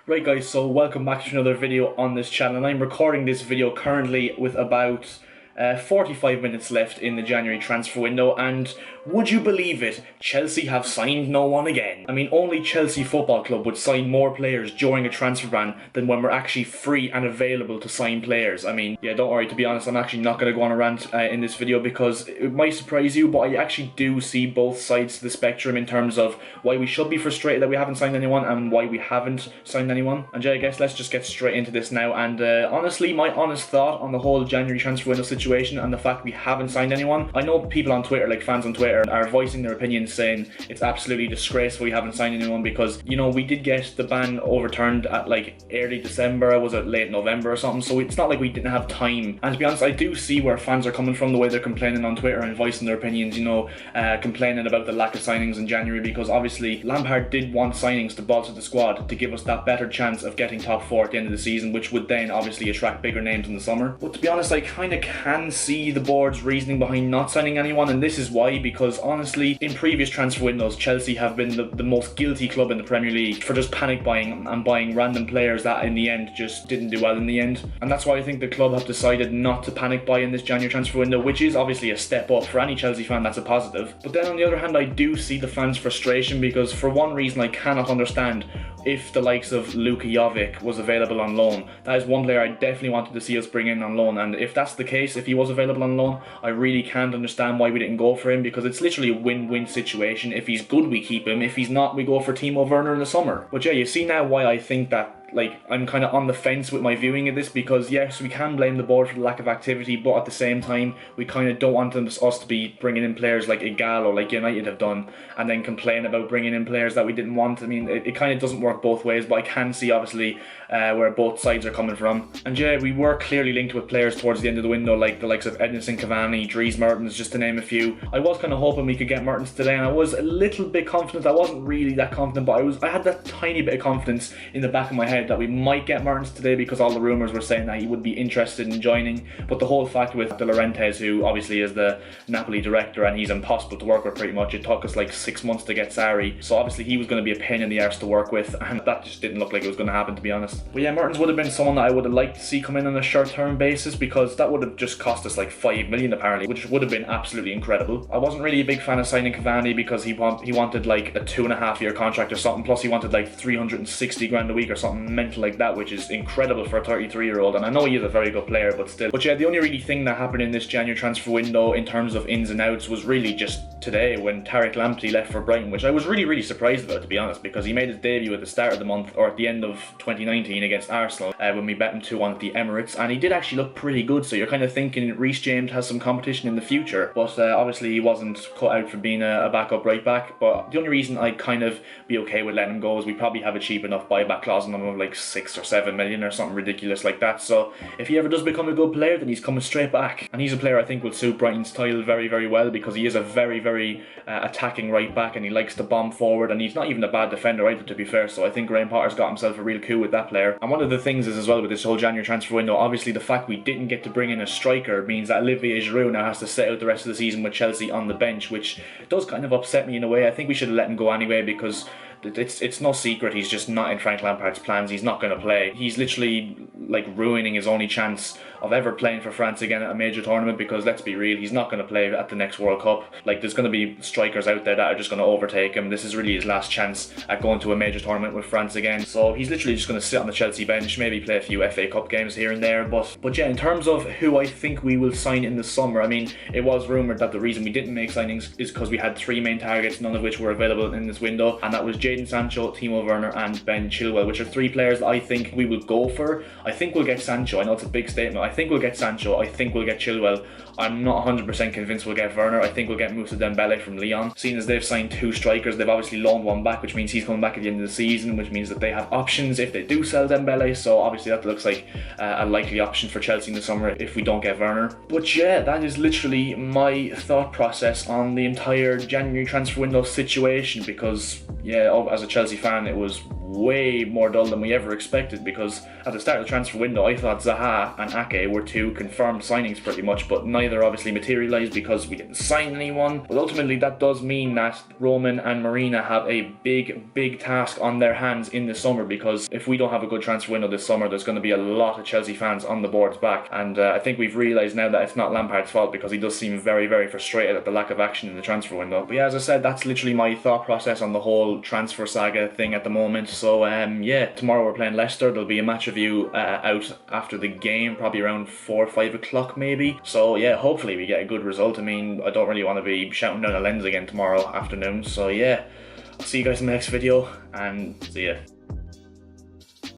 Right guys, so welcome back to another video on this channel, and I'm recording this video currently with about 45 minutes left in the January transfer window, and would you believe it, Chelsea have signed no one again. I mean, only Chelsea Football Club would sign more players during a transfer ban than when we're actually free and available to sign players. I mean, yeah, don't worry, to be honest, I'm actually not going to go on a rant in this video because it might surprise you, but I actually do see both sides of the spectrum in terms of why we should be frustrated that we haven't signed anyone and why we haven't signed anyone. And yeah, I guess let's just get straight into this now, and honestly, my honest thought on the whole January transfer window situation and the fact we haven't signed anyone. I know people on Twitter, like fans on Twitter, are voicing their opinions saying it's absolutely disgraceful we haven't signed anyone because, you know, we did get the ban overturned at like early December, was it late November or something, so it's not like we didn't have time. And to be honest, I do see where fans are coming from, the way they're complaining on Twitter and voicing their opinions, you know, complaining about the lack of signings in January, because obviously Lampard did want signings to bolster the squad to give us that better chance of getting top four at the end of the season, which would then obviously attract bigger names in the summer. But to be honest, I kind of can see the board's reasoning behind not signing anyone, and this is why, because honestly, in previous transfer windows, Chelsea have been the most guilty club in the Premier League for just panic buying and buying random players that in the end just didn't do well in the end. And that's why I think the club have decided not to panic buy in this January transfer window, which is obviously a step up for any Chelsea fan. That's a positive. But then on the other hand, I do see the fans' frustration, because for one reason I cannot understand if the likes of Luka Jovic was available on loan. That is one player I definitely wanted to see us bring in on loan, and if that's the case, if he was available on loan, I really can't understand why we didn't go for him, because it's literally a win-win situation. If he's good, we keep him. If he's not, we go for Timo Werner in the summer. But yeah, you see now why I think that, like, I'm kind of on the fence with my viewing of this, because yes, we can blame the board for the lack of activity, but at the same time, we kind of don't want us to be bringing in players like Igalo, like United have done, and then complain about bringing in players that we didn't want. I mean, it kind of doesn't work both ways, but I can see obviously where both sides are coming from. And yeah, we were clearly linked with players towards the end of the window, like the likes of Edinson Cavani, Dries Mertens, just to name a few. I was kind of hoping we could get Mertens today, and I was a little bit confident. I wasn't really that confident, but I had that tiny bit of confidence in the back of my head that we might get Mertens today, because all the rumours were saying that he would be interested in joining. But the whole fact with De Laurentiis, who obviously is the Napoli director and he's impossible to work with pretty much, it took us like 6 months to get Sarri, so obviously he was going to be a pain in the arse to work with, and that just didn't look like it was going to happen, to be honest. But yeah, Mertens would have been someone that I would have liked to see come in on a short-term basis, because that would have just cost us like 5 million apparently, which would have been absolutely incredible. I wasn't really a big fan of signing Cavani because he wanted like a 2.5-year contract or something, plus he wanted like 360 grand a week or something mental like that, which is incredible for a 33-year-old, and I know he is a very good player, but still. But yeah, the only really thing that happened in this January transfer window in terms of ins and outs was really just today when Tariq Lamptey left for Brighton, which I was really surprised about, to be honest, because he made his debut at the start of the month, or at the end of 2019 against Arsenal, when we bet him 2-1 at the Emirates, and he did actually look pretty good, so you're kind of thinking Reece James has some competition in the future, but obviously he wasn't cut out for being a backup right back. But the only reason I'd kind of be okay with letting him go is we probably have a cheap enough buyback clause on him of like 6 or 7 million or something ridiculous like that, so if he ever does become a good player, then he's coming straight back. And he's a player I think will suit Brighton's style very well, because he is a very attacking right back, and he likes to bomb forward, and he's not even a bad defender either, to be fair, so I think Graham Potter's got himself a real coup with that player. And one of the things is as well with this whole January transfer window, obviously the fact we didn't get to bring in a striker means that Olivier Giroud now has to sit out the rest of the season with Chelsea on the bench, which does kind of upset me in a way. I think we should have let him go anyway, because it's no secret he's just not in Frank Lampard's plans. He's not going to play. He's literally like ruining his only chance of ever playing for France again at a major tournament, because let's be real, he's not going to play at the next World Cup. Like, there's going to be strikers out there that are just going to overtake him. This is really his last chance at going to a major tournament with France again, so he's literally just going to sit on the Chelsea bench, maybe play a few FA Cup games here and there. But yeah, in terms of who I think we will sign in the summer, I mean, it was rumoured that the reason we didn't make signings is because we had 3 main targets, none of which were available in this window, and that was Jadon Sancho, Timo Werner and Ben Chilwell, which are 3 players that I think we will go for. I think we'll get Sancho. I know it's a big statement. I think we'll get Sancho. I think we'll get Chilwell. I'm not 100% convinced we'll get Werner. I think we'll get Moussa Dembele from Lyon. Seeing as they've signed 2 strikers, they've obviously loaned one back, which means he's coming back at the end of the season, which means that they have options if they do sell Dembele, so obviously that looks like a likely option for Chelsea in the summer if we don't get Werner. But yeah, that is literally my thought process on the entire January transfer window situation, because yeah, as a Chelsea fan, it was way more dull than we ever expected, because at the start of the transfer window I thought Zaha and Ake were two confirmed signings pretty much, but neither obviously materialised because we didn't sign anyone. But ultimately that does mean that Roman and Marina have a big task on their hands in the summer, because if we don't have a good transfer window this summer, there's going to be a lot of Chelsea fans on the board's back. And I think we've realised now that it's not Lampard's fault, because he does seem very frustrated at the lack of action in the transfer window. But yeah, as I said, that's literally my thought process on the whole transfer saga thing at the moment. So yeah, tomorrow we're playing Leicester. There'll be a match review out after the game, probably around 4 or 5 o'clock maybe. So yeah, hopefully we get a good result. I mean, I don't really want to be shouting down the lens again tomorrow afternoon. So yeah, I'll see you guys in the next video, and see ya.